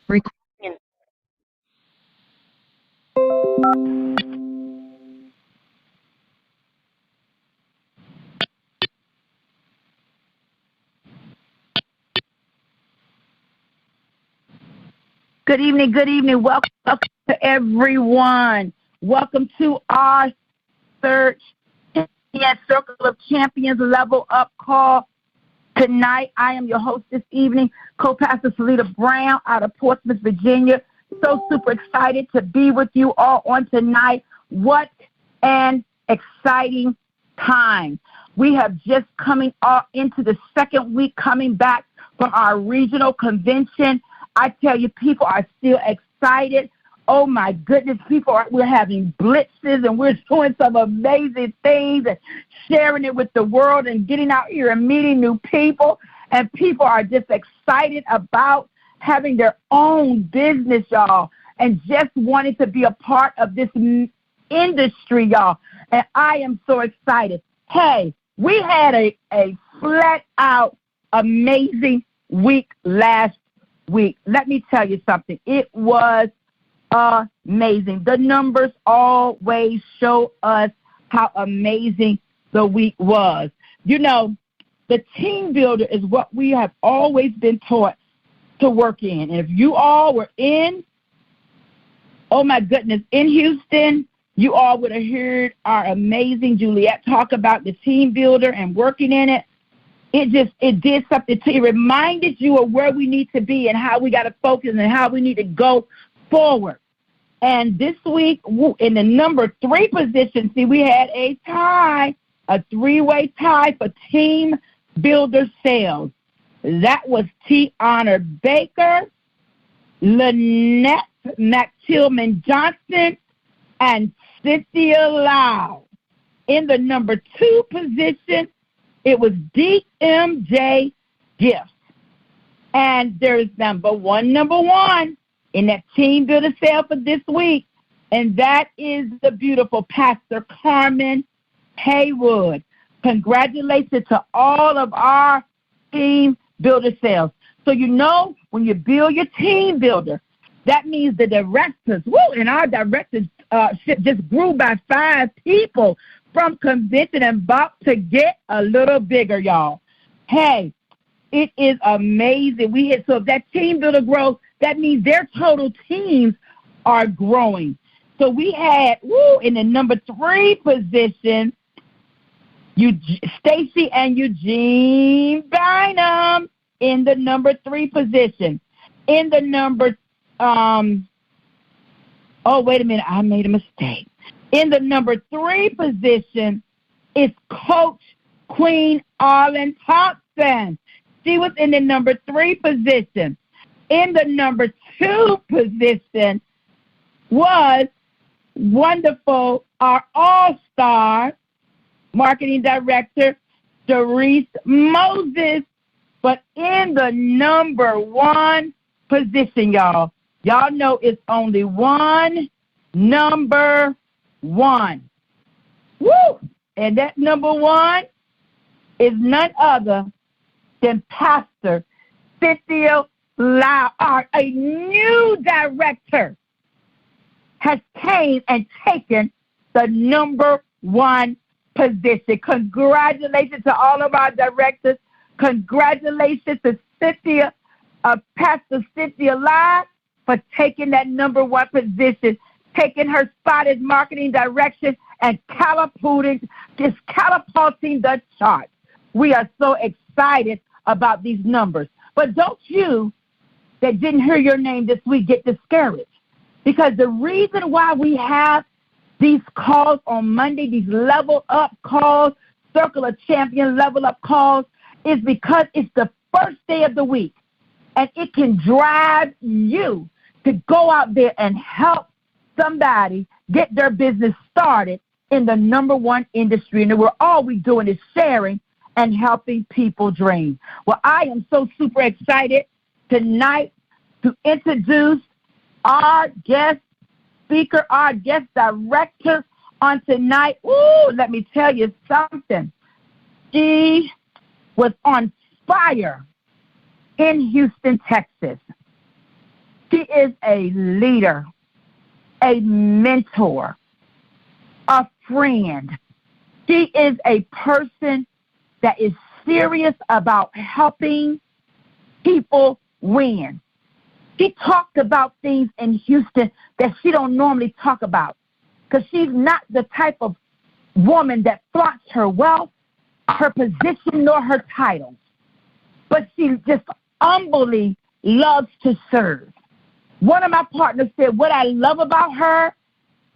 Recording. Good evening, good evening. Welcome to everyone. Welcome to our Search Circle of Champions Level Up call. Tonight, I am your host this evening, Co-Pastor Salita Brown out of Portsmouth, Virginia. So super excited to be with you all on tonight. What an exciting time. We have just coming into the second week coming back from our regional convention. I tell you, people are still excited. Oh, my goodness, we're having blitzes, and we're doing some amazing things and sharing it with the world and getting out here and meeting new people. And people are just excited about having their own business, y'all, and just wanting to be a part of this industry, y'all. And I am so excited. Hey, we had a flat-out amazing week last week. Let me tell you something. It was amazing. The numbers always show us how amazing the week was. You know, the team builder is what we have always been taught to work in. And if you all were in Houston, you all would have heard our amazing Juliet talk about the team builder and working in it. It did something to you. It reminded you of where we need to be and how we got to focus and how we need to go forward. And this week, in the number 3 position, we had a three-way tie for team builder sales. That was T. Honor Baker, Lynette McTillman-Johnson, and Cynthia Lau. In the number 2 position, it was DMJ Gifts. And there's number one in that team builder sale for this week, and that is the beautiful Pastor Carmen Haywood. Congratulations to all of our team builder sales. So you know when you build your team builder, that means the directors, and our directorship just grew by 5 people from convention and about to get a little bigger, y'all. Hey, it is amazing. So if that team builder grows, that means their total teams are growing. So we had, in the number 3 position, Stacy and Eugene Bynum in the number 3 position. In the number, wait a minute, I made a mistake. In the number 3 position is Coach Queen Arlen Thompson. She was in the number 3 position. In the number 2 position was wonderful, our all-star marketing director, Doris Moses. But in the number 1 position, y'all know it's only one number 1. And that number 1 is none other than Pastor Cynthia Lau. A new director has came and taken the number 1 position. Congratulations to all of our directors. Congratulations to Pastor Cynthia Lau for taking that number 1 position, taking her spot as marketing direction and catapulting the charts. We are so excited about these numbers. But don't you that didn't hear your name this week get discouraged, because the reason why we have these calls on Monday, these level up calls, Circle of Champions level up calls, is because it's the first day of the week, and it can drive you to go out there and help somebody get their business started in the number 1 industry, and we're always doing is sharing and helping people dream. Well, I am so super excited tonight to introduce our guest speaker, our guest director on tonight. Let me tell you something. She was on fire in Houston, Texas. She is a leader, a mentor, a friend. She is a person that is serious about helping people win. She talked about things in Houston that she don't normally talk about because she's not the type of woman that flaunts her wealth, her position, nor her titles. But she just humbly loves to serve. One of my partners said, what I love about her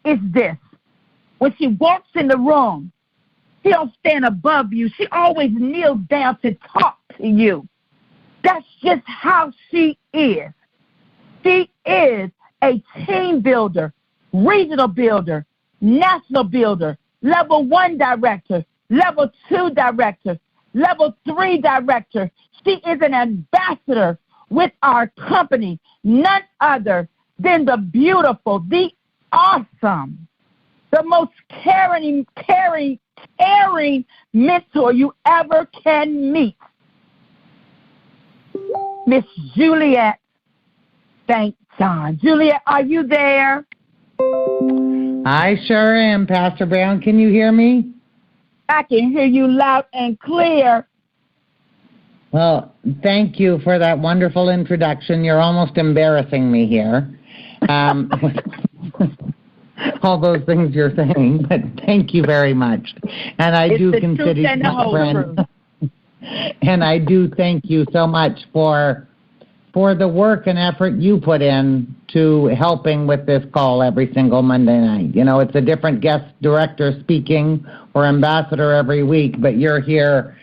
is this. When she walks in the room, she don't stand above you. She always kneels down to talk to you. That's just how she is. She is a team builder, regional builder, national builder, level 1 director, level 2 director, level 3 director. She is an ambassador with our company, none other than the beautiful, the awesome, the most caring mentor you ever can meet, Miss Juliet St. Juliet, are you there? I sure am, Pastor Brown. Can you hear me? I can hear you loud and clear. Well, thank you for that wonderful introduction. You're almost embarrassing me here. All those things you're saying, but thank you very much. And I do consider you my friend. And I do thank you so much for the work and effort you put in to helping with this call every single Monday night. You know, it's a different guest director speaking or ambassador every week, but you're here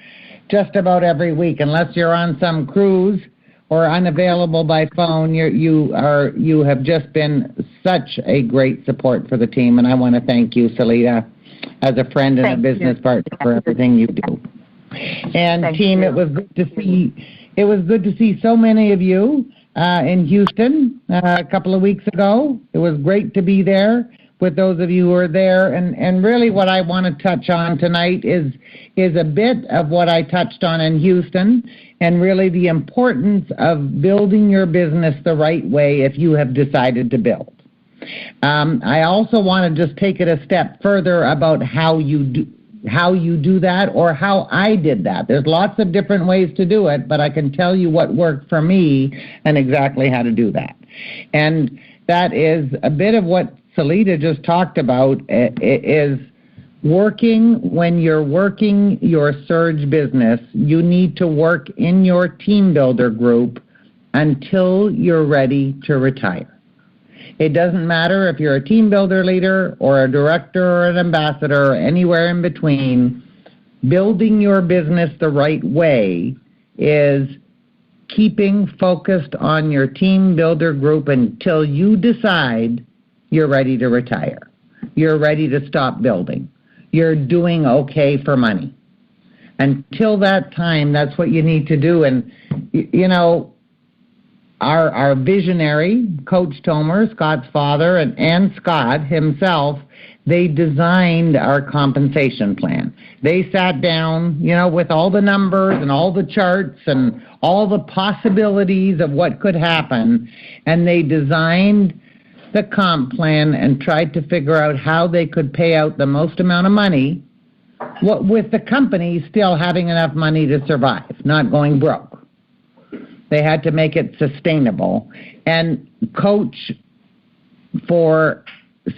just about every week. Unless you're on some cruise or unavailable by phone, you have just been such a great support for the team, and I want to thank you, Salita, as a friend and a business partner for everything you do. And team, it was good to see. It was good to see so many of you in Houston a couple of weeks ago. It was great to be there with those of you who are there. And really what I want to touch on tonight is a bit of what I touched on in Houston, and really the importance of building your business the right way if you have decided to build. I also want to just take it a step further about how you do that, or how I did that. There's lots of different ways to do it, but I can tell you what worked for me and exactly how to do that. And that is a bit of what Salita just talked about, is working. When you're working your Surge business, you need to work in your team builder group until you're ready to retire. It doesn't matter if you're a team builder leader or a director or an ambassador or anywhere in between. Building your business the right way is keeping focused on your team builder group until you decide you're ready to retire. You're ready to stop building. You're doing okay for money. Until that time, that's what you need to do. And, you know, our visionary, Coach Tomer, Scott's father, and Scott himself, they designed our compensation plan. They sat down, you know, with all the numbers and all the charts and all the possibilities of what could happen, and they designed the comp plan and tried to figure out how they could pay out the most amount of money, with the company still having enough money to survive, not going broke. They had to make it sustainable. And Coach,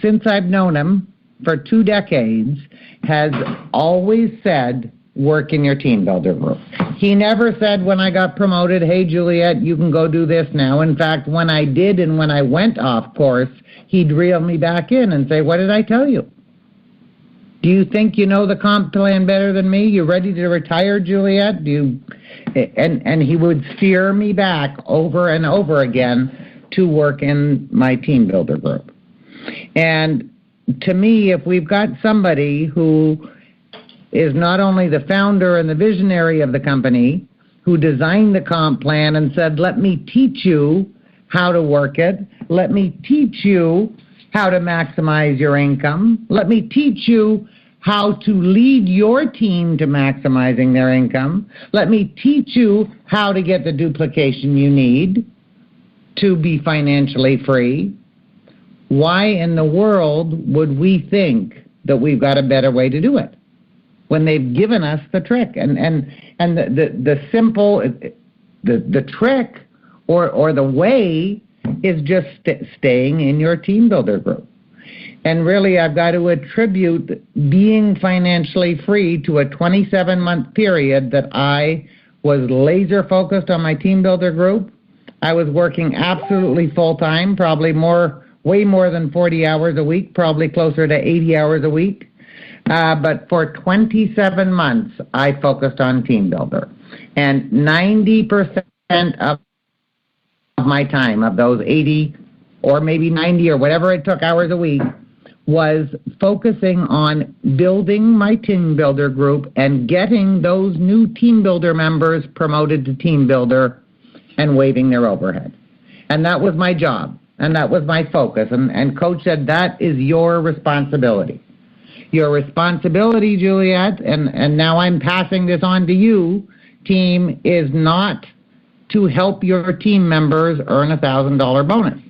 since I've known him for 2 decades, has always said, work in your team builder group. He never said when I got promoted, hey, Juliet, you can go do this now. In fact, when I did and when I went off course, he'd reel me back in and say, what did I tell you? Do you think you know the comp plan better than me? You ready to retire, Juliet? And he would steer me back over and over again to work in my team builder group. And to me, if we've got somebody who is not only the founder and the visionary of the company, who designed the comp plan and said, let me teach you how to work it, let me teach you how to maximize your income, let me teach you how to lead your team to maximizing their income, let me teach you how to get the duplication you need, to be financially free, why in the world would we think that we've got a better way to do it when they've given us the trick? And the simple, the trick or the way is just staying in your team builder group. And really, I've got to attribute being financially free to a 27-month period that I was laser focused on my team builder group. I was working absolutely full-time, probably way more than 40 hours a week, probably closer to 80 hours a week. But for 27 months, I focused on team builder. And 90% of my time, of those 80 or maybe 90 or whatever it took hours a week, was focusing on building my team builder group and getting those new team builder members promoted to team builder and waiving their overhead. And that was my job, and that was my focus. And Coach said, that is your responsibility. Your responsibility, Juliet, and now I'm passing this on to you, team, is not to help your team members earn a $1,000 bonus.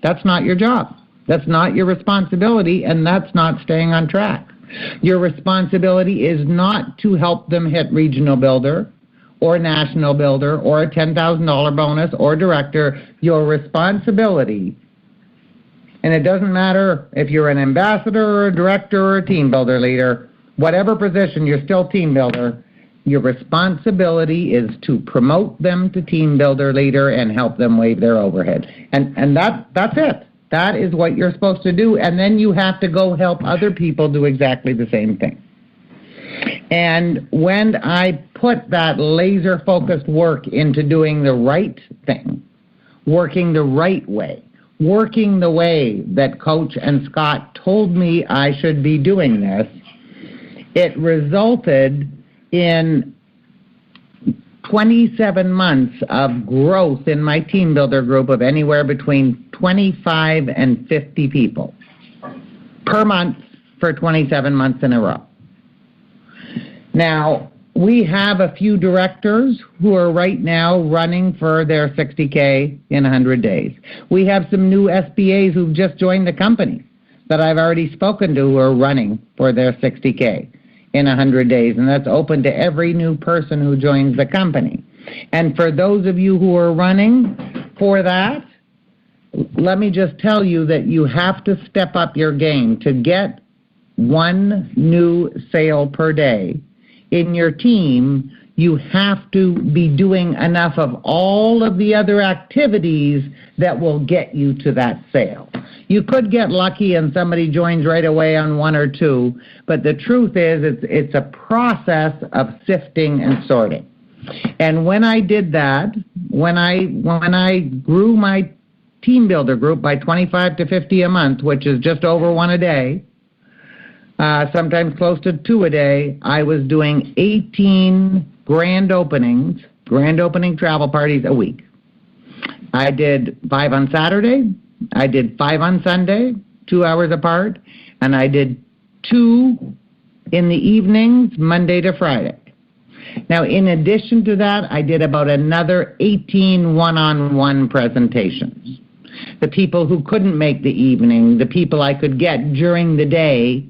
That's not your job. That's not your responsibility, and that's not staying on track. Your responsibility is not to help them hit regional builder or national builder or a $10,000 bonus or director. Your responsibility, and it doesn't matter if you're an ambassador or a director or a team builder leader, whatever position, you're still team builder. Your responsibility is to promote them to team builder leader and help them waive their overhead. And that's it. That is what you're supposed to do, and then you have to go help other people do exactly the same thing. And when I put that laser-focused work into doing the right thing, working the right way, working the way that Coach and Scott told me I should be doing this, it resulted in 27 months of growth in my team builder group of anywhere between 25 and 50 people per month for 27 months in a row. Now, we have a few directors who are right now running for their 60K in 100 days. We have some new SBAs who've just joined the company that I've already spoken to who are running for their 60K in 100 days, and that's open to every new person who joins the company. And for those of you who are running for that, let me just tell you that you have to step up your game to get one new sale per day. In your team, you have to be doing enough of all of the other activities that will get you to that sale. You could get lucky and somebody joins right away on one or two, but the truth is it's a process of sifting and sorting. And when I did that, when I grew my team builder group by 25 to 50 a month, which is just over one a day, sometimes close to two a day, I was doing 18 grand opening travel parties a week. I did 5 on Saturday, I did 5 on Sunday, 2 hours apart, and I did 2 in the evenings, Monday to Friday. Now, in addition to that, I did about another 18 one-on-one presentations. The people who couldn't make the evening, the people I could get during the day,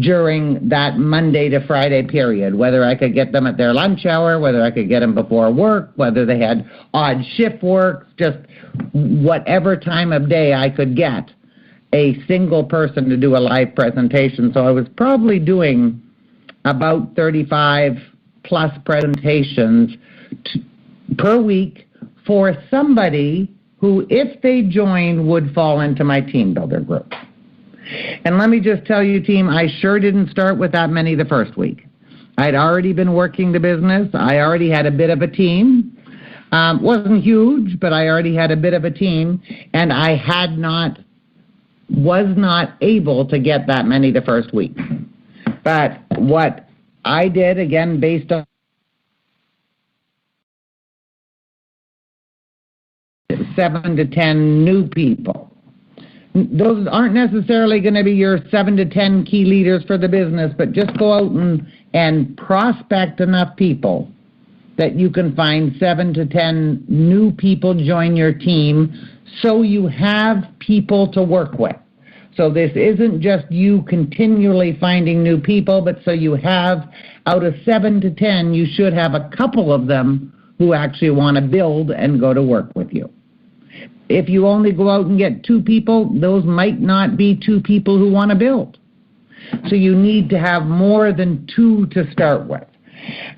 during that Monday to Friday period, whether I could get them at their lunch hour, whether I could get them before work, whether they had odd shift work, just whatever time of day I could get a single person to do a live presentation. So I was probably doing about 35 plus presentations per week for somebody who, if they joined, would fall into my team builder group. And let me just tell you, team, I sure didn't start with that many the first week. I'd already been working the business. I already had a bit of a team. Wasn't huge, but I already had a bit of a team, and I was not able to get that many the first week. But what I did, again, based on 7 to 10 new people. Those aren't necessarily going to be your 7 to 10 key leaders for the business, but just go out and prospect enough people that you can find 7 to 10 new people join your team so you have people to work with. So this isn't just you continually finding new people, but so you have, out of 7 to 10, you should have a couple of them who actually want to build and go to work with you. If you only go out and get 2 people, those might not be 2 people who want to build. So you need to have more than 2 to start with.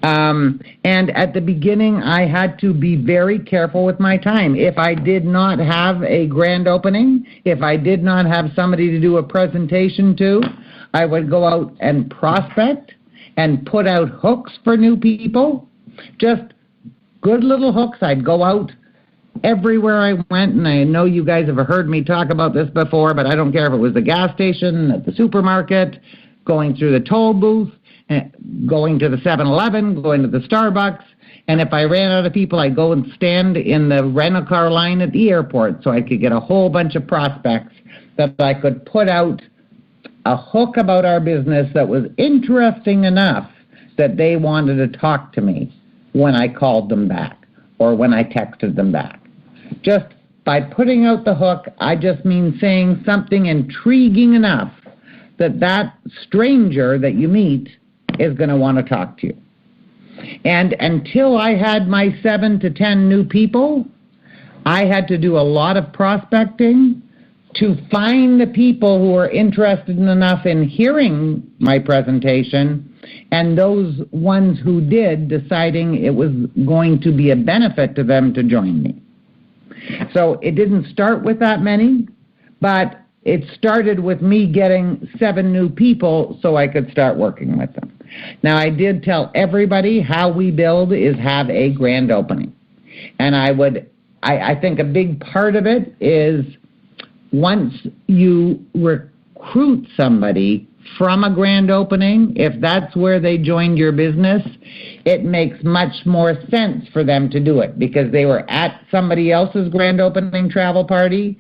And at the beginning, I had to be very careful with my time. If I did not have a grand opening, if I did not have somebody to do a presentation to, I would go out and prospect and put out hooks for new people, just good little hooks. I'd go out everywhere I went, and I know you guys have heard me talk about this before, but I don't care if it was the gas station, at the supermarket, going through the toll booth, going to the 7-Eleven, going to the Starbucks, and if I ran out of people, I'd go and stand in the rental car line at the airport so I could get a whole bunch of prospects that I could put out a hook about our business that was interesting enough that they wanted to talk to me when I called them back or when I texted them back. Just by putting out the hook, I just mean saying something intriguing enough that that stranger that you meet is going to want to talk to you. And until I had my 7 to 10 new people, I had to do a lot of prospecting to find the people who were interested enough in hearing my presentation, and those ones who did, deciding it was going to be a benefit to them to join me. So it didn't start with that many, but it started with me getting 7 new people so I could start working with them. Now, I did tell everybody how we build is have a grand opening. And I think a big part of it is once you recruit somebody from a grand opening, if that's where they joined your business, it makes much more sense for them to do it because they were at somebody else's grand opening travel party.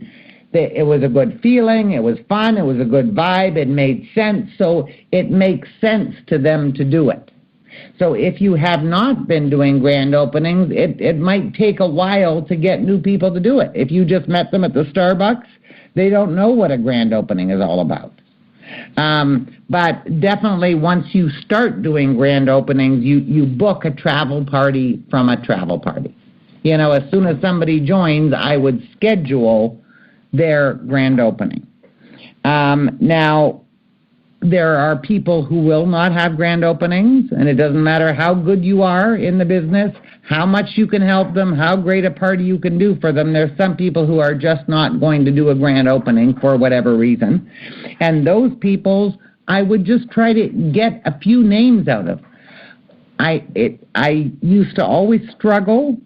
It was a good feeling, it was fun, it was a good vibe, it made sense, so it makes sense to them to do it. So if you have not been doing grand openings, it might take a while to get new people to do it. If you just met them at the Starbucks, they don't know what a grand opening is all about. But definitely once you start doing grand openings, you book a travel party from a travel party. You know, as soon as somebody joins, I would schedule their grand opening. Now, there are people who will not have grand openings, and it doesn't matter how good you are in the business, how much you can help them, how great a party you can do for them. There's some people who are just not going to do a grand opening for whatever reason. And those people, I would just try to get a few names out of. I used to always struggle.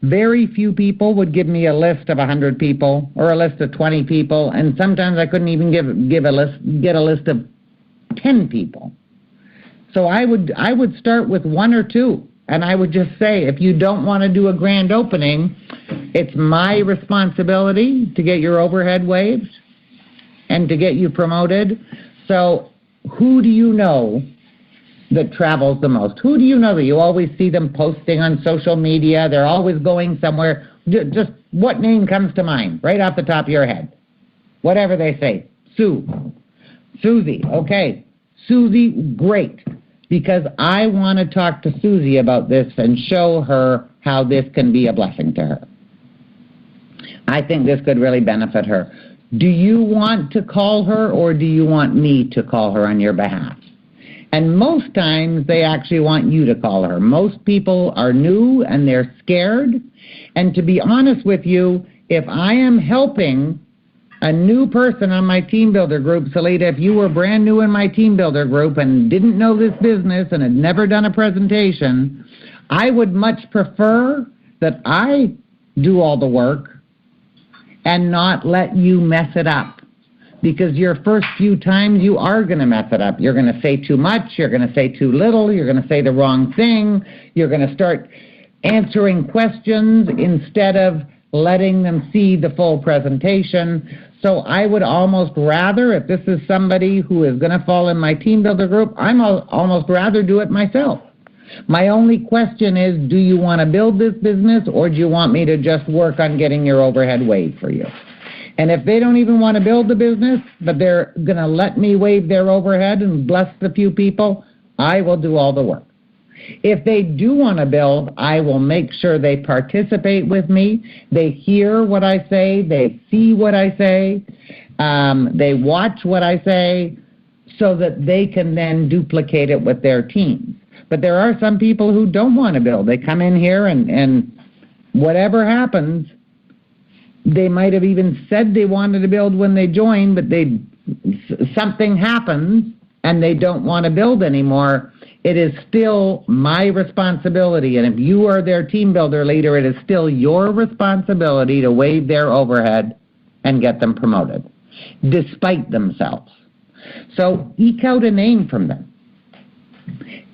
Very few people would give me a list of 100 people or a list of 20 people, and sometimes I couldn't even get a list of 10 people. So I would start with 1 or 2, and I would just say, if you don't want to do a grand opening, it's my responsibility to get your overhead waived and to get you promoted. So who do you know that travels the most? Who do you know that you always see them posting on social media? They're always going somewhere. Just what name comes to mind right off the top of your head? Whatever they say. Susie. Okay. Susie, great. Because I want to talk to Susie about this and show her how this can be a blessing to her. I think this could really benefit her. Do you want to call her, or do you want me to call her on your behalf? And most times they actually want you to call her. Most people are new and they're scared. And to be honest with you, if I am helping a new person on my team builder group, Salita, if you were brand new in my team builder group and didn't know this business and had never done a presentation, I would much prefer that I do all the work and not let you mess it up. Because your first few times you are going to mess it up. You're going to say too much, you're going to say too little, you're going to say the wrong thing, you're going to start answering questions instead of letting them see the full presentation. So I would almost rather, if this is somebody who is going to fall in my team builder group, I'm almost rather do it myself. My only question is, do you want to build this business, or do you want me to just work on getting your overhead waived for you? And if they don't even want to build the business, but they're going to let me waive their overhead and bless the few people, I will do all the work. If they do want to build, I will make sure they participate with me. They hear what I say. They see what I say. They watch what I say so that they can then duplicate it with their teams. But there are some people who don't want to build. They come in here and whatever happens, they might have even said they wanted to build when they joined, but something happens and they don't want to build anymore. It is still my responsibility, and if you are their team builder leader, it is still your responsibility to waive their overhead and get them promoted, despite themselves. So eke out a name from them.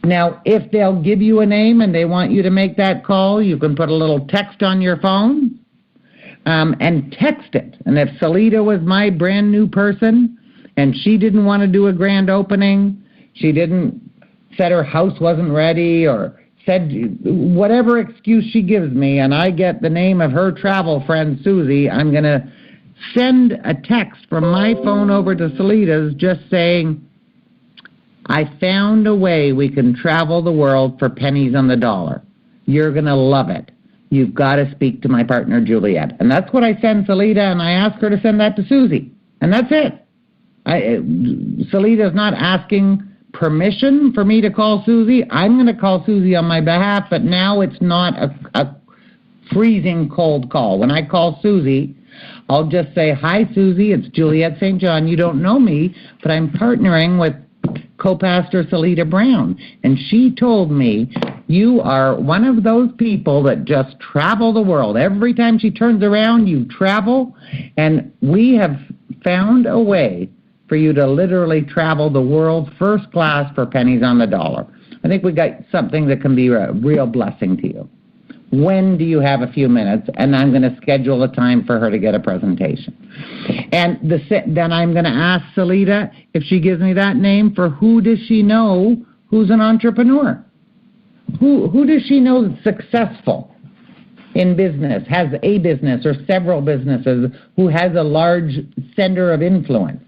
Now, if they'll give you a name and they want you to make that call, you can put a little text on your phone and text it. And if Salita was my brand new person and she didn't want to do a grand opening, said her house wasn't ready, or said whatever excuse she gives me, and I get the name of her travel friend Susie, I'm going to send a text from my phone over to Salita's just saying, I found a way we can travel the world for pennies on the dollar. You're going to love it. You've got to speak to my partner, Juliet. And that's what I send Salita, and I ask her to send that to Susie. And that's it. Salita's not asking permission for me to call Susie. I'm going to call Susie on my behalf, but now it's not a freezing cold call. When I call Susie, I'll just say, hi, Susie, it's Juliet St. John. You don't know me, but I'm partnering with co-pastor Salita Brown, and she told me you are one of those people that just travel the world. Every time she turns around, you travel, and we have found a way for you to literally travel the world first class for pennies on the dollar. I think we got something that can be a real blessing to you. When do you have a few minutes? And I'm going to schedule a time for her to get a presentation. And then I'm going to ask Salita, if she gives me that name, for who does she know who's an entrepreneur? Who does she know that's successful in business, has a business or several businesses, who has a large center of influence?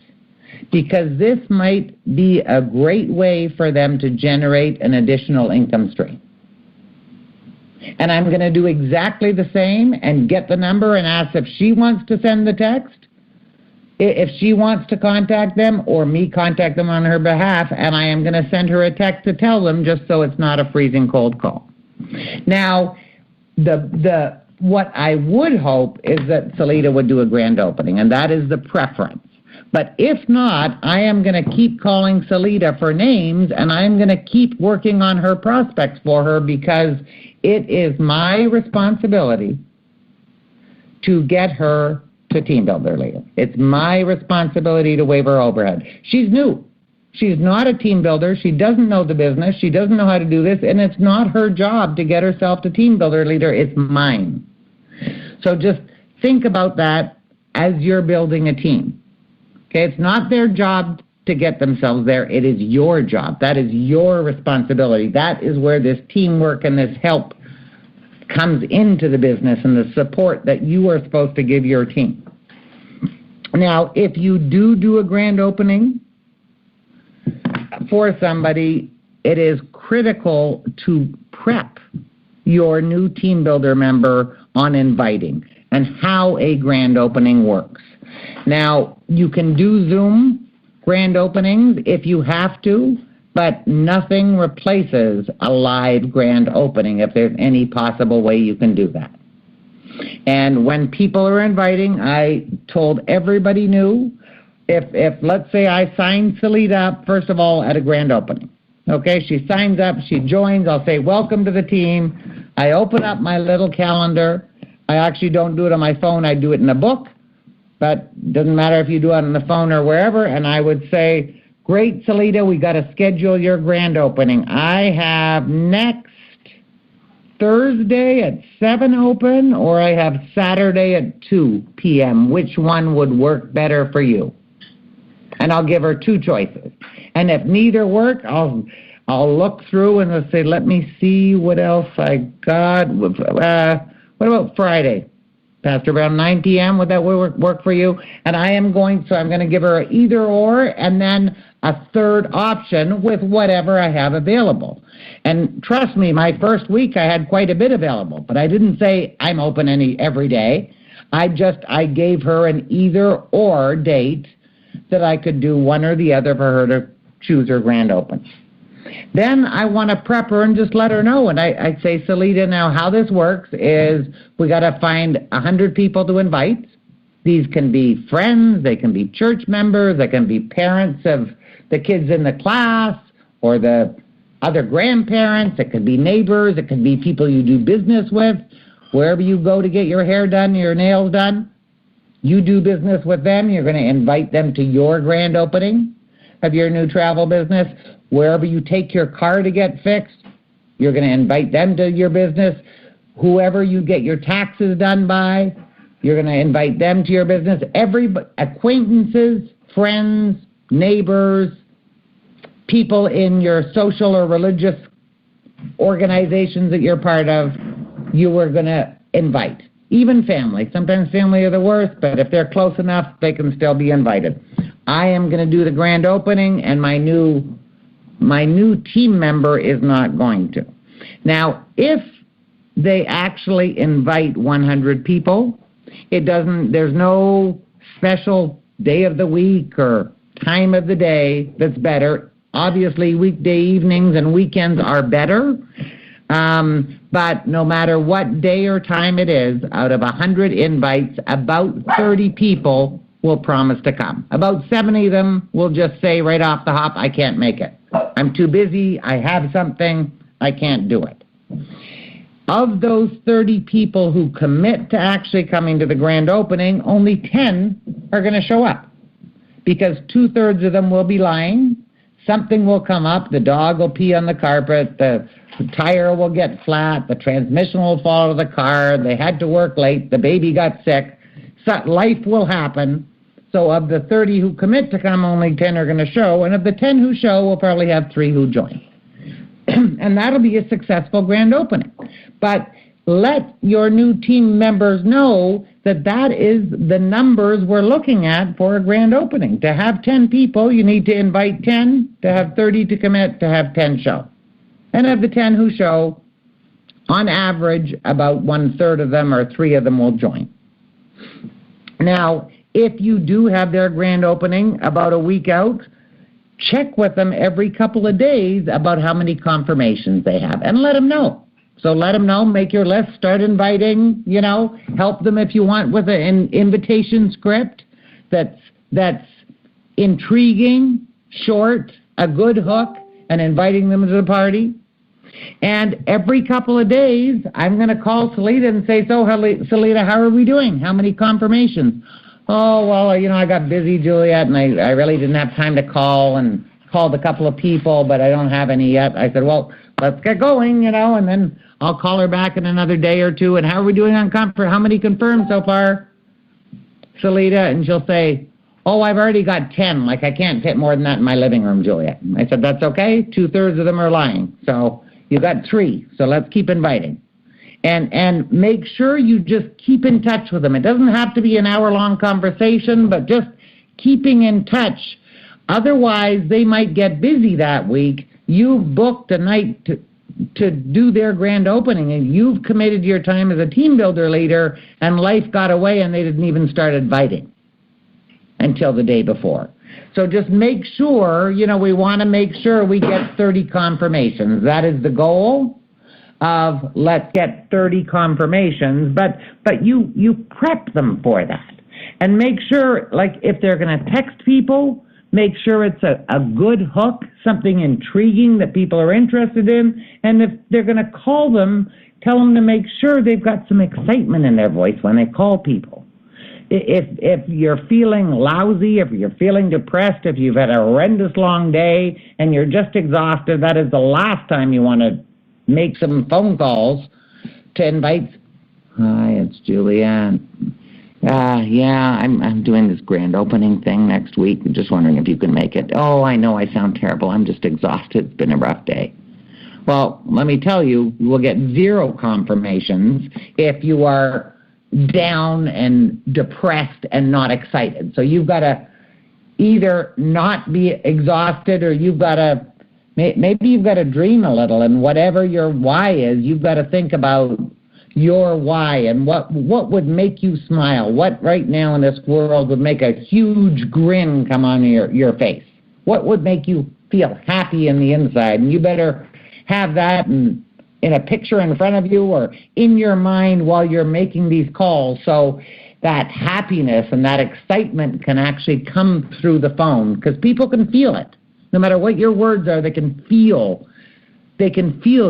Because this might be a great way for them to generate an additional income stream. And I'm going to do exactly the same and get the number and ask if she wants to send the text, if she wants to contact them, or me contact them on her behalf, and I am going to send her a text to tell them, just so it's not a freezing cold call. Now, what I would hope is that Salita would do a grand opening, and that is the preference. But if not, I am going to keep calling Salita for names, and I'm going to keep working on her prospects for her, because it is my responsibility to get her to team builder leader. It's my responsibility to waive her overhead. She's new. She's not a team builder. She doesn't know the business. She doesn't know how to do this, and it's not her job to get herself to team builder leader. It's mine. So just think about that as you're building a team. Okay, it's not their job to get themselves there. It is your job. That is your responsibility. That is where this teamwork and this help comes into the business, and the support that you are supposed to give your team. Now, if you do a grand opening for somebody, it is critical to prep your new team builder member on inviting and how a grand opening works. Now, you can do Zoom grand openings if you have to, but nothing replaces a live grand opening if there's any possible way you can do that. And when people are inviting, I told everybody new, if let's say I sign Salita up, first of all, at a grand opening. Okay, she signs up, she joins, I'll say, welcome to the team. I open up my little calendar. I actually don't do it on my phone, I do it in a book. But it doesn't matter if you do it on the phone or wherever, and I would say, great, Salita, we got to schedule your grand opening. I have next Thursday at 7 open, or I have Saturday at 2 p.m. Which one would work better for you? And I'll give her two choices. And if neither work, I'll I'll look through and I'll say, let me see what else I got. What about Friday? Pastor, around 9 p.m., would that work for you? And I'm going to give her either or and then a third option with whatever I have available. And trust me, my first week I had quite a bit available, but I didn't say I'm open every day. I gave her an either or date that I could do one or the other for her to choose her grand open. Then I want to prep her and just let her know. And I say, Salita, now how this works is we got to find 100 people to invite. These can be friends, they can be church members, they can be parents of the kids in the class or the other grandparents. It could be neighbors. It could be people you do business with. Wherever you go to get your hair done, your nails done, you do business with them. You're going to invite them to your grand opening of your new travel business. Wherever you take your car to get fixed, you're going to invite them to your business. Whoever you get your taxes done by, you're going to invite them to your business. Acquaintances, friends, neighbors, people in your social or religious organizations that you're part of, you are going to invite. Even family. Sometimes family are the worst, but if they're close enough, they can still be invited. I am going to do the grand opening, and my new team member is not going to. Now, if they actually invite 100 people, there's no special day of the week or time of the day that's better. Obviously, weekday evenings and weekends are better, but no matter what day or time it is, out of 100 invites, about 30 people will promise to come. About 70 of them will just say right off the hop, I can't make it. I'm too busy, I have something, I can't do it. Of those 30 people who commit to actually coming to the grand opening, only 10 are going to show up because 2/3 of them will be lying. Something will come up, the dog will pee on the carpet, the tire will get flat, the transmission will fall out of the car, they had to work late, the baby got sick. So life will happen. So of the 30 who commit to come, only 10 are going to show, and of the 10 who show, we'll probably have 3 who join. And that'll be a successful grand opening. But let your new team members know that is the numbers we're looking at for a grand opening. To have 10 people, you need to invite 10, to have 30 to commit, to have 10 show. And of the 10 who show, on average, about 1/3 of them or 3 of them will join. Now, if you do have their grand opening about a week out, check with them every couple of days about how many confirmations they have and let them know. So let them know, make your list, start inviting, help them if you want with an invitation script that's intriguing, short, a good hook, and inviting them to the party. And every couple of days, I'm going to call Salita and say, so, Salita, how are we doing? How many confirmations? Oh, well, I got busy, Juliet, and I really didn't have time to call and called a couple of people, but I don't have any yet. I said, well, let's get going, and then I'll call her back in another day or two. And how are we doing on how many confirmed so far, Salita? And she'll say, oh, I've already got 10. Like, I can't fit more than that in my living room, Juliet. I said, that's okay. 2/3 of them are lying. So you got 3. So let's keep inviting. And make sure you just keep in touch with them. It doesn't have to be an hour-long conversation, but just keeping in touch. Otherwise, they might get busy that week. You've booked a night to do their grand opening, and you've committed your time as a team builder leader, and life got away, and they didn't even start inviting until the day before. So just make sure, we want to make sure we get 30 confirmations. That is the goal. Of let's get 30 confirmations, but you prep them for that. And make sure, like, if they're going to text people, make sure it's a good hook, something intriguing that people are interested in. And if they're going to call them, tell them to make sure they've got some excitement in their voice when they call people. If you're feeling lousy, if you're feeling depressed, if you've had a horrendous long day and you're just exhausted, that is the last time you want to make some phone calls to invite. Hi, it's Juliet. Yeah, I'm doing this grand opening thing next week. I'm just wondering if you can make it. Oh, I know I sound terrible. I'm just exhausted. It's been a rough day. Well, let me tell you, you will get 0 confirmations if you are down and depressed and not excited. So you've got to either not be exhausted, or maybe you've got to dream a little, and whatever your why is, you've got to think about your why and what would make you smile. What right now in this world would make a huge grin come on your face? What would make you feel happy in the inside? And you better have that in a picture in front of you or in your mind while you're making these calls, so that happiness and that excitement can actually come through the phone, because people can feel it. No matter what your words are, they can feel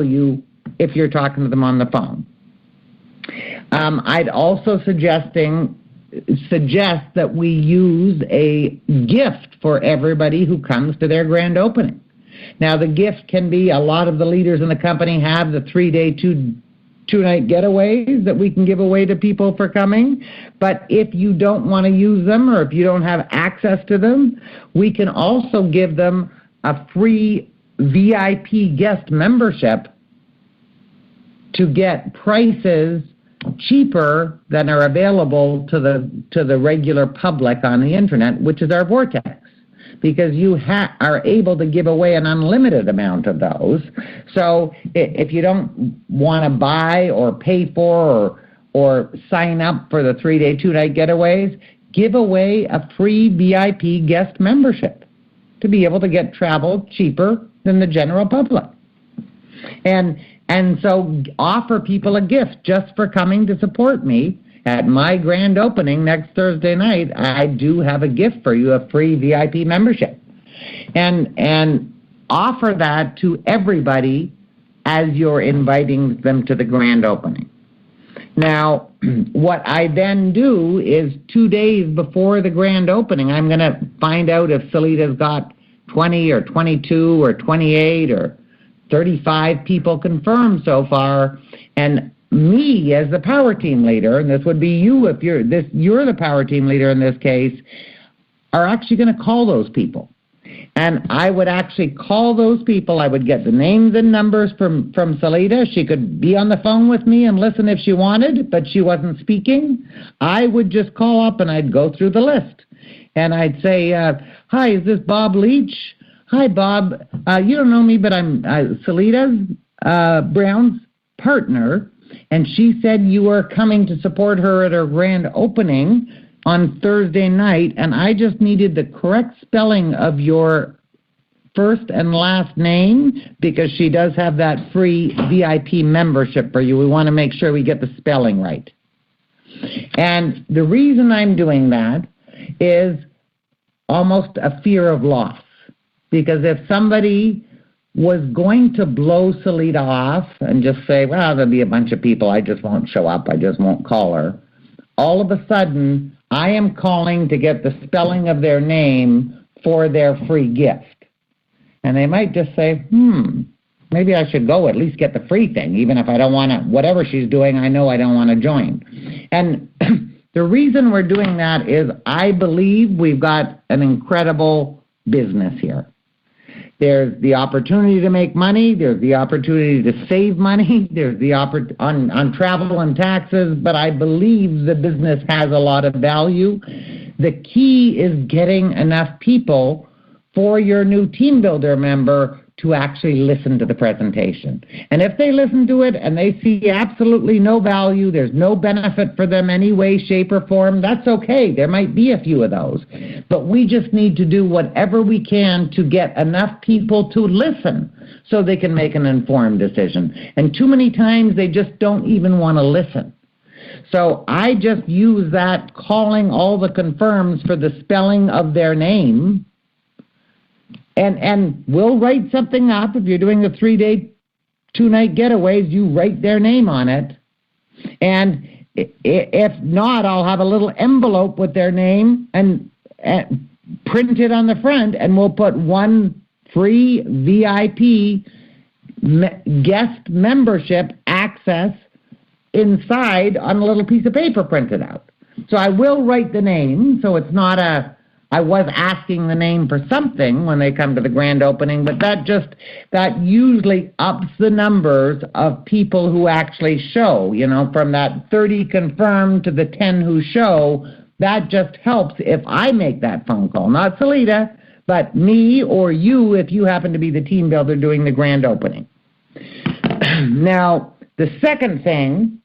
you if you're talking to them on the phone. I'd also suggest that we use a gift for everybody who comes to their grand opening. Now, the gift can be, a lot of the leaders in the company have the 3-day, 2-night getaways that we can give away to people for coming. But if you don't want to use them, or if you don't have access to them, we can also give them a free VIP guest membership to get prices cheaper than are available to the regular public on the internet, which is our Vortex, because you are able to give away an unlimited amount of those. So if you don't want to buy or pay for or sign up for the 3-day, 2-night getaways, give away a free VIP guest membership to be able to get travel cheaper than the general public. And so offer people a gift just for coming to support me. At my grand opening next Thursday night, I do have a gift for you, a free VIP membership. And offer that to everybody as you're inviting them to the grand opening. Now, what I then do is 2 days before the grand opening, I'm going to find out if Salita's got 20 or 22 or 28 or 35 people confirmed so far, and me as the power team leader, and this would be you if you're the power team leader in this case, are actually going to call those people. And I would actually call those people. I would get the names and numbers from Salita. She could be on the phone with me and listen if she wanted, but she wasn't speaking. I would just call up and I'd go through the list. And I'd say, hi, is this Bob Leach? Hi, Bob. You don't know me, but I'm Salita Brown's partner, and she said you were coming to support her at her grand opening on Thursday night, and I just needed the correct spelling of your first and last name, because she does have that free VIP membership for you. We want to make sure we get the spelling right. And the reason I'm doing that is almost a fear of loss. Because if somebody was going to blow Salita off and just say, well, there'll be a bunch of people, I just won't show up, I just won't call her, all of a sudden, I am calling to get the spelling of their name for their free gift. And they might just say, maybe I should go at least get the free thing, even if I don't want to, whatever she's doing, I know I don't want to join. And the reason we're doing that is I believe we've got an incredible business here. There's the opportunity to make money. There's the opportunity to save money. There's the on travel and taxes. But I believe the business has a lot of value. The key is getting enough people for your new team builder member to actually listen to the presentation. And if they listen to it and they see absolutely no value, there's no benefit for them any way, shape, or form, that's okay. There might be a few of those. But we just need to do whatever we can to get enough people to listen so they can make an informed decision. And too many times they just don't even want to listen. So I just use that calling all the confirms for the spelling of their name. And we'll write something up. If you're doing the 3-day, 2-night getaways, you write their name on it. And if not, I'll have a little envelope with their name and print it on the front, and we'll put one free VIP guest membership access inside on a little piece of paper printed out. So I will write the name, so it's not I was asking the name for something when they come to the grand opening, but that usually ups the numbers of people who actually show, from that 30 confirmed to the 10 who show. That just helps if I make that phone call, not Salita, but me or you if you happen to be the team builder doing the grand opening. Now, the second thing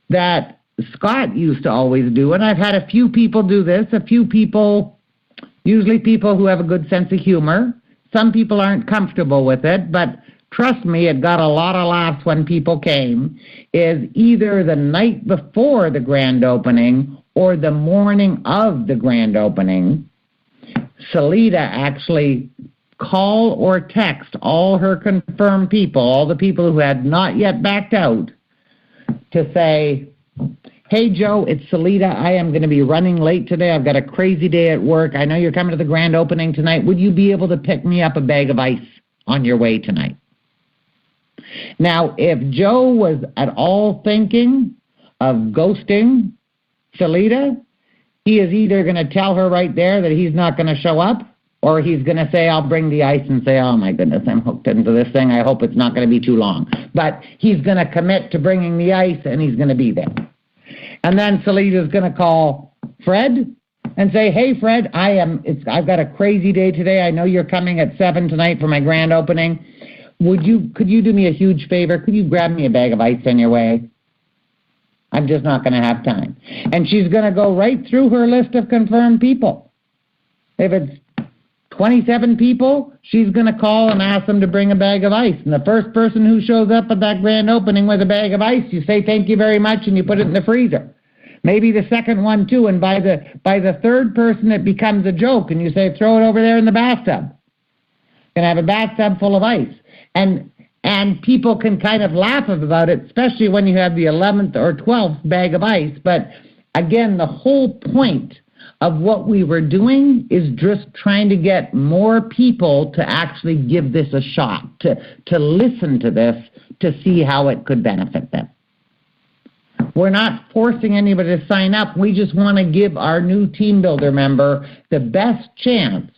that Scott used to always do, and I've had a few people do this, usually people who have a good sense of humor. Some people aren't comfortable with it, but trust me, it got a lot of laughs when people came, is either the night before the grand opening or the morning of the grand opening, Salita actually call or text all her confirmed people, all the people who had not yet backed out, to say, hey, Joe, it's Salita. I am going to be running late today. I've got a crazy day at work. I know you're coming to the grand opening tonight. Would you be able to pick me up a bag of ice on your way tonight? Now, if Joe was at all thinking of ghosting Salita, he is either going to tell her right there that he's not going to show up, or he's going to say, I'll bring the ice, and say, oh, my goodness, I'm hooked into this thing. I hope it's not going to be too long. But he's going to commit to bringing the ice, and he's going to be there. And then Salita's going to call Fred and say, hey, Fred, I've got a crazy day today. I know you're coming at 7 tonight for my grand opening. Could you do me a huge favor? Could you grab me a bag of ice on your way? I'm just not going to have time. And she's going to go right through her list of confirmed people. If it's 27 people, she's going to call and ask them to bring a bag of ice. And the first person who shows up at that grand opening with a bag of ice, you say thank you very much and you put it in the freezer. Maybe the second one too, and by the third person it becomes a joke and you say throw it over there in the bathtub. You're going to have a bathtub full of ice. And people can kind of laugh about it, especially when you have the 11th or 12th bag of ice. But again, the whole point of what we were doing is just trying to get more people to actually give this a shot, to listen to this, to see how it could benefit them. We're not forcing anybody to sign up. We just want to give our new team builder member the best chance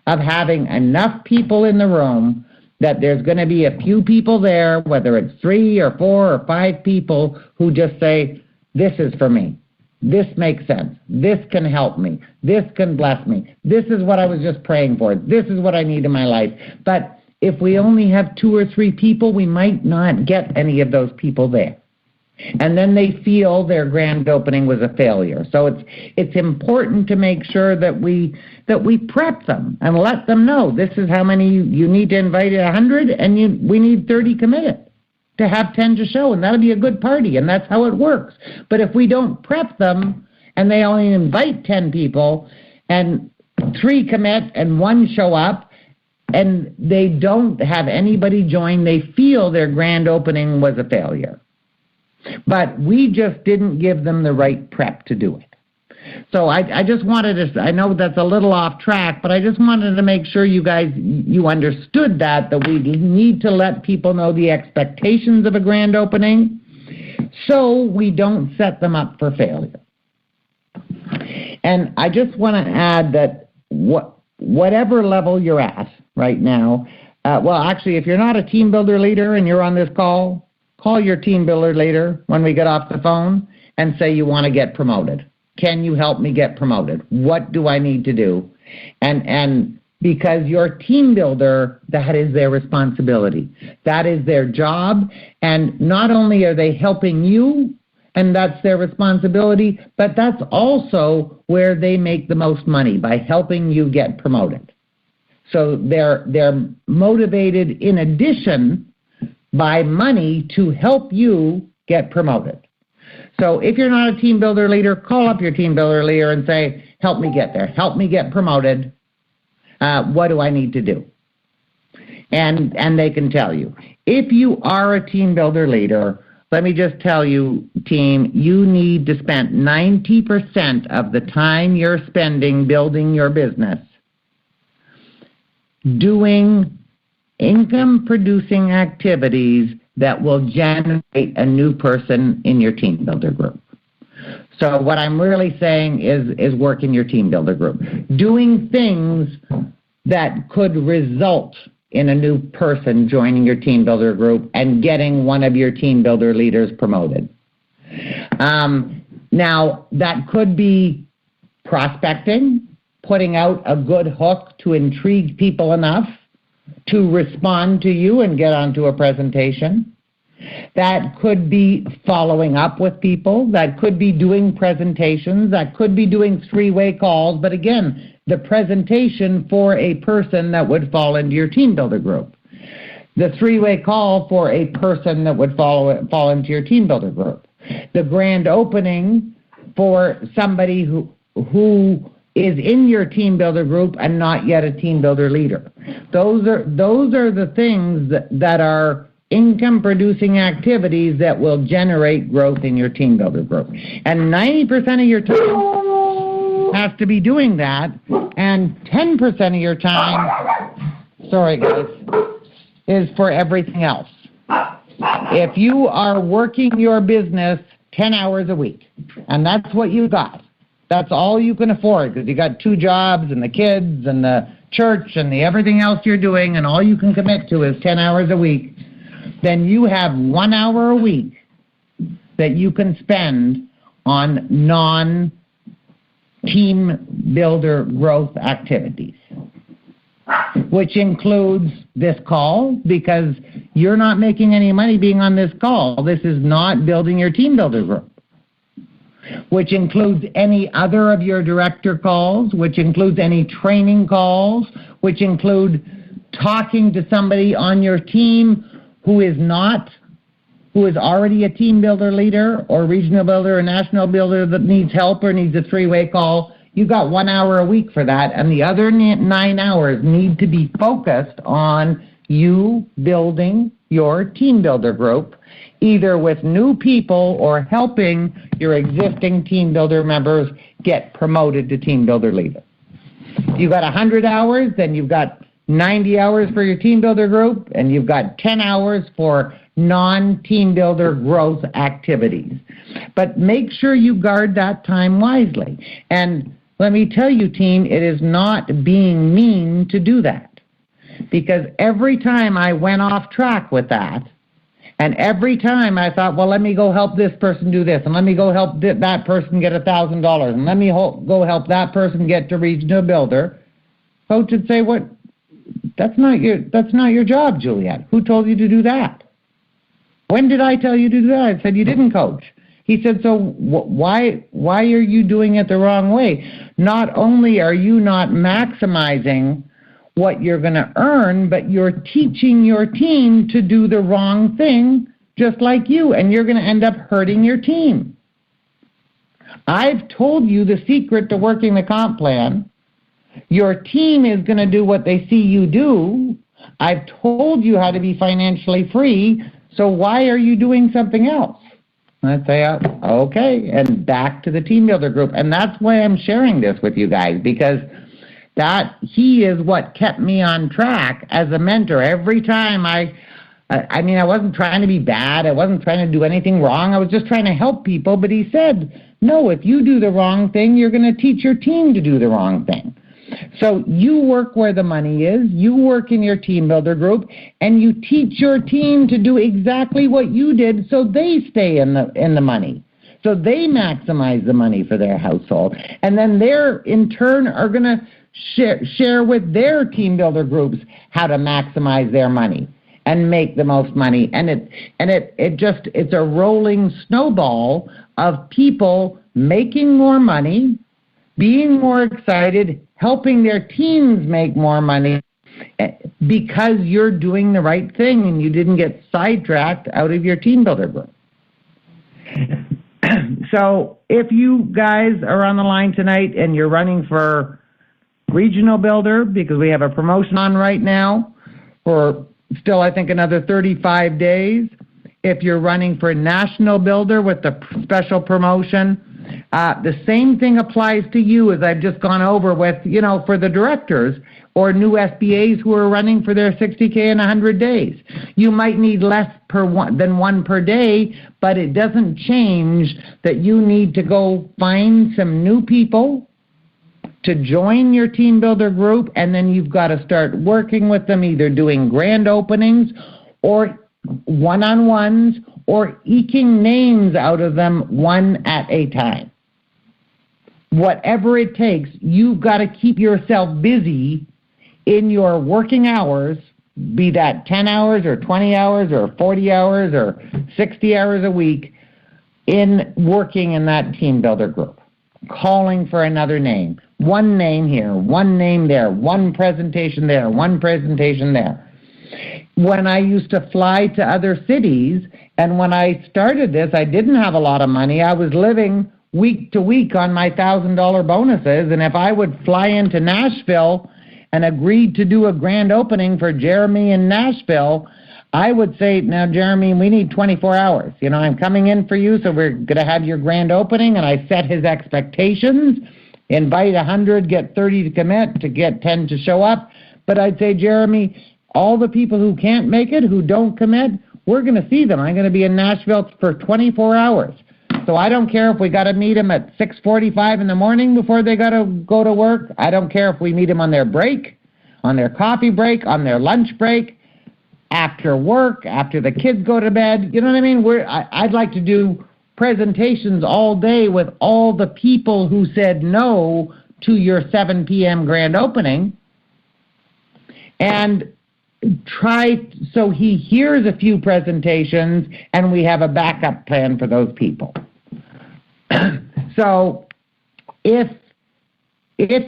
of having enough people in the room that there's going to be a few people there, whether it's 3 or 4 or 5 people, who just say, this is for me. This makes sense. This can help me. This can bless me. This is what I was just praying for. This is what I need in my life. But if we only have 2 or 3 people, we might not get any of those people there. And then they feel their grand opening was a failure. So it's important to make sure that we prep them and let them know this is how many you need to invite 100, and we need 30 committed to have 10 to show, and that'll be a good party, and that's how it works. But if we don't prep them and they only invite 10 people and 3 commit and 1 show up and they don't have anybody join, they feel their grand opening was a failure. But we just didn't give them the right prep to do it. So I just wanted to, I know that's a little off track, but I just wanted to make sure you guys, you understood that we need to let people know the expectations of a grand opening so we don't set them up for failure. And I just want to add that whatever level you're at right now, well, actually, if you're not a team builder leader and you're on this call your team builder leader when we get off the phone and say you want to get promoted. Can you help me get promoted? What do I need to do? And because your team builder, that is their responsibility. That is their job. And not only are they helping you, and that's their responsibility, but that's also where they make the most money, by helping you get promoted. So they're motivated in addition by money to help you get promoted. So if you're not a team builder leader, call up your team builder leader and say, help me get there. Help me get promoted. What do I need to do? And they can tell you. If you are a team builder leader, let me just tell you, team, you need to spend 90% of the time you're spending building your business doing income-producing activities that will generate a new person in your team builder group. So what I'm really saying is work in your team builder group. Doing things that could result in a new person joining your team builder group and getting one of your team builder leaders promoted. Now, that could be prospecting, putting out a good hook to intrigue people enough to respond to you and get onto a presentation. That could be following up with people. That could be doing presentations. That could be doing three-way calls. But again, the presentation for a person that would fall into your team builder group. The three-way call for a person that would fall into your team builder group. The grand opening for somebody who is in your team builder group and not yet a team builder leader. Those are the things that are income-producing activities that will generate growth in your team builder group. And 90% of your time has to be doing that, and 10% of your time, sorry guys, is for everything else. If you are working your business 10 hours a week, and that's what you got, that's all you can afford because you got 2 jobs and the kids and the church and the everything else you're doing, and all you can commit to is 10 hours a week, then you have 1 hour a week that you can spend on non-team builder growth activities, which includes this call, because you're not making any money being on this call. This is not building your team builder group. Which includes any other of your director calls, which includes any training calls, which include talking to somebody on your team who is already a team builder leader or regional builder or national builder that needs help or needs a three-way call. You got 1 hour a week for that, and the other 9 hours need to be focused on you building your team builder group, either with new people or helping your existing team builder members get promoted to team builder leader. If you got 100 hours, then you've got 90 hours for your team builder group, and you've got 10 hours for non-team builder growth activities. But make sure you guard that time wisely. And let me tell you, team, it is not being mean to do that. Because every time I went off track with that, and every time I thought, well, let me go help this person do this, and let me go help that person get $1,000, and let me go help that person get to regional builder, coach would say, "What? That's not your job, Juliet. Who told you to do that? When did I tell you to do that?" I said, "You didn't, coach." He said, "So why are you doing it the wrong way? Not only are you not maximizing what you're going to earn, but you're teaching your team to do the wrong thing just like you, and you're going to end up hurting your team. I've told you the secret to working the comp plan. Your team is going to do what they see you do. I've told you how to be financially free, so why are you doing something else?" And I'd say, okay, and back to the team builder group. And that's why I'm sharing this with you guys, because he is what kept me on track as a mentor. Every time I wasn't trying to be bad. I wasn't trying to do anything wrong. I was just trying to help people. But he said, no, if you do the wrong thing, you're going to teach your team to do the wrong thing. So you work where the money is. You work in your team builder group, and you teach your team to do exactly what you did so they stay in the money. So they maximize the money for their household. And then they're, in turn, are going to share with their team builder groups how to maximize their money and make the most money. And it's a rolling snowball of people making more money, being more excited, helping their teams make more money because you're doing the right thing and you didn't get sidetracked out of your team builder group. So if you guys are on the line tonight and you're running for regional builder, because we have a promotion on right now for still, I think, another 35 days. If you're running for national builder with the special promotion, The same thing applies to you, as I've just gone over with, for the directors or new SBAs who are running for their 60K in 100 days. You might need less than one per day, but it doesn't change that you need to go find some new people to join your team builder group, and then you've got to start working with them, either doing grand openings or one-on-ones or eking names out of them one at a time. Whatever it takes, you've got to keep yourself busy in your working hours, be that 10 hours or 20 hours or 40 hours or 60 hours a week, in working in that team builder group, calling for another name. One name here, one name there, one presentation there, one presentation there. When I used to fly to other cities, and when I started this, I didn't have a lot of money. I was living week to week on my $1,000 bonuses, and if I would fly into Nashville and agreed to do a grand opening for Jeremy in Nashville, I would say, now, Jeremy, we need 24 hours. I'm coming in for you, so we're going to have your grand opening, and I set his expectations, invite 100, get 30 to commit, to get 10 to show up. But I'd say, Jeremy, all the people who can't make it, who don't commit, we're going to see them. I'm going to be in Nashville for 24 hours. So I don't care if we got to meet them at 6:45 in the morning before they got to go to work. I don't care if we meet them on their break, on their coffee break, on their lunch break, after work, after the kids go to bed. You know what I mean? I'd like to do presentations all day with all the people who said no to your 7 p.m. grand opening, and so he hears a few presentations and we have a backup plan for those people. So if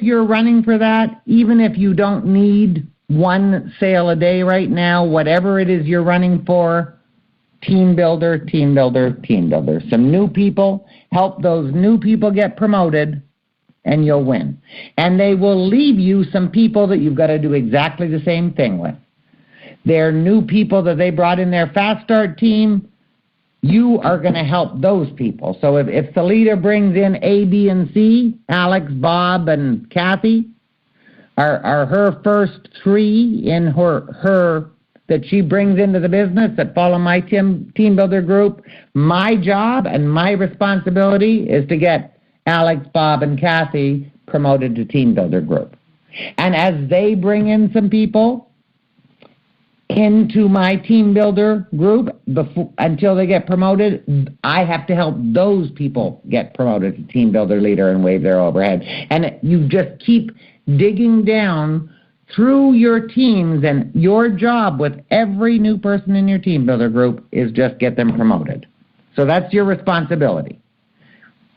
you're running for that, even if you don't need one sale a day right now, whatever it is you're running for, team builder, team builder, team builder. Some new people, help those new people get promoted, and you'll win. And they will leave you some people that you've got to do exactly the same thing with. They're new people that they brought in their Fast Start team. You are going to help those people. So if the leader brings in A, B, and C, Alex, Bob, and Kathy, are her first 3 in her that she brings into the business that follow my team builder group, my job and my responsibility is to get Alex, Bob, and Kathy promoted to team builder group. And as they bring in some people into my team builder group until they get promoted, I have to help those people get promoted to team builder leader and waive their overhead. And you just keep digging down through your teams, and your job with every new person in your team builder group is just get them promoted. So that's your responsibility.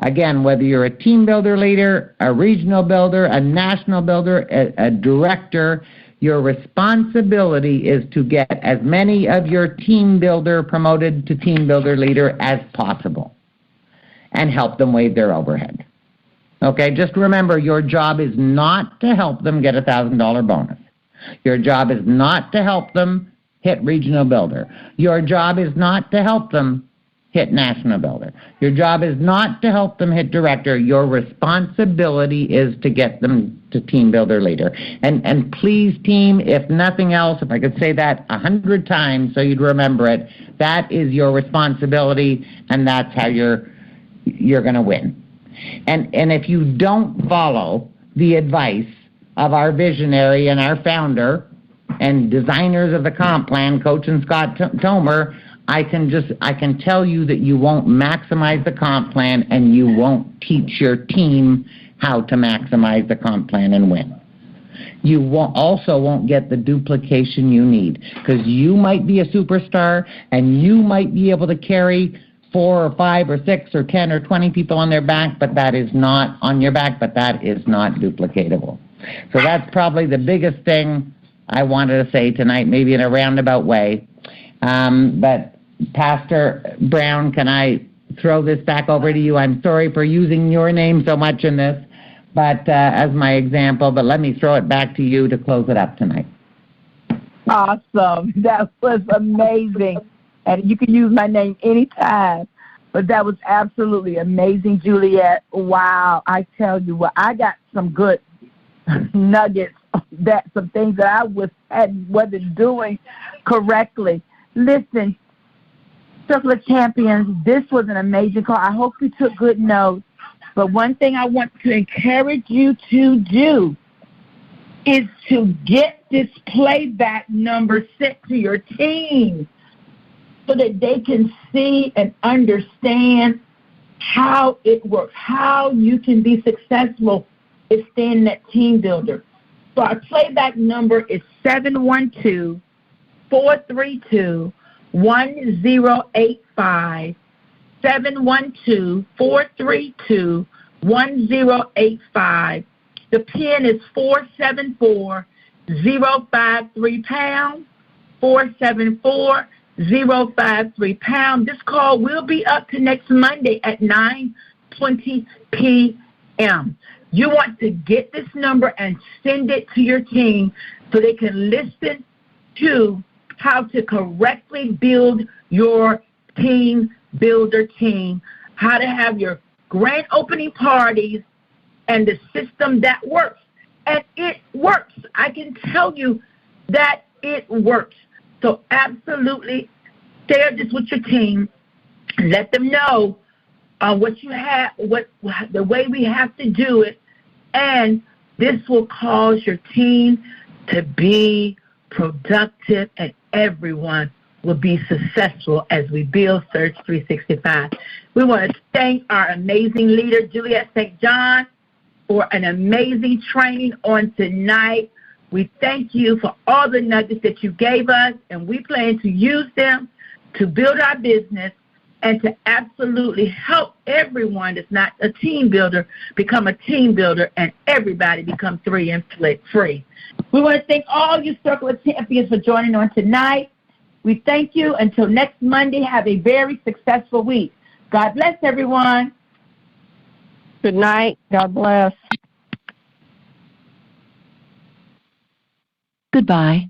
Again, whether you're a team builder leader, a regional builder, a national builder, a director, your responsibility is to get as many of your team builder promoted to team builder leader as possible and help them waive their overhead. Okay, just remember, your job is not to help them get a $1,000 bonus. Your job is not to help them hit regional builder. Your job is not to help them hit national builder. Your job is not to help them hit director. Your responsibility is to get them to team builder leader. And please, team, if nothing else, if I could say that 100 times so you'd remember it, that is your responsibility, and that's how you're going to win. And if you don't follow the advice of our visionary and our founder and designers of the comp plan, Coach and Scott Tomer, I can tell you that you won't maximize the comp plan, and you won't teach your team how to maximize the comp plan and win. You won't get the duplication you need, because you might be a superstar and you might be able to carry 4 or 5 or 6 or 10 or 20 people on their back, but that is not on your back, but that is not duplicatable. So that's probably the biggest thing I wanted to say tonight, maybe in a roundabout way. But Pastor Brown, can I throw this back over to you? I'm sorry for using your name so much in this, but as my example, but let me throw it back to you to close it up tonight. Awesome. That was amazing. And you can use my name anytime. But that was absolutely amazing, Juliet. Wow. I tell you what, I got some good nuggets, some things that I wasn't doing correctly. Listen, Circle of Champions, this was an amazing call. I hope you took good notes. But one thing I want to encourage you to do is to get this playback number sent to your team so that they can see and understand how it works, how you can be successful in staying that team builder. So our playback number is 712-432-1085, 712-432-1085. The PIN is 474053 £, 474053 This call will be up to next Monday at 9:20 p.m. You want to get this number and send it to your team so they can listen to how to correctly build your team builder team, how to have your grand opening parties, and the system that works. And it works. I can tell you that it works. So absolutely share this with your team. Let them know what you have, the way we have to do it, and this will cause your team to be productive, and everyone will be successful as we build Surge 365. We want to thank our amazing leader, Juliet St. for an amazing training on tonight. We thank you for all the nuggets that you gave us, and we plan to use them to build our business and to absolutely help everyone that's not a team builder become a team builder, and everybody become free. We want to thank all you Circle of Champions for joining on tonight. We thank you. Until next Monday, have a very successful week. God bless everyone. Good night. God bless. Goodbye.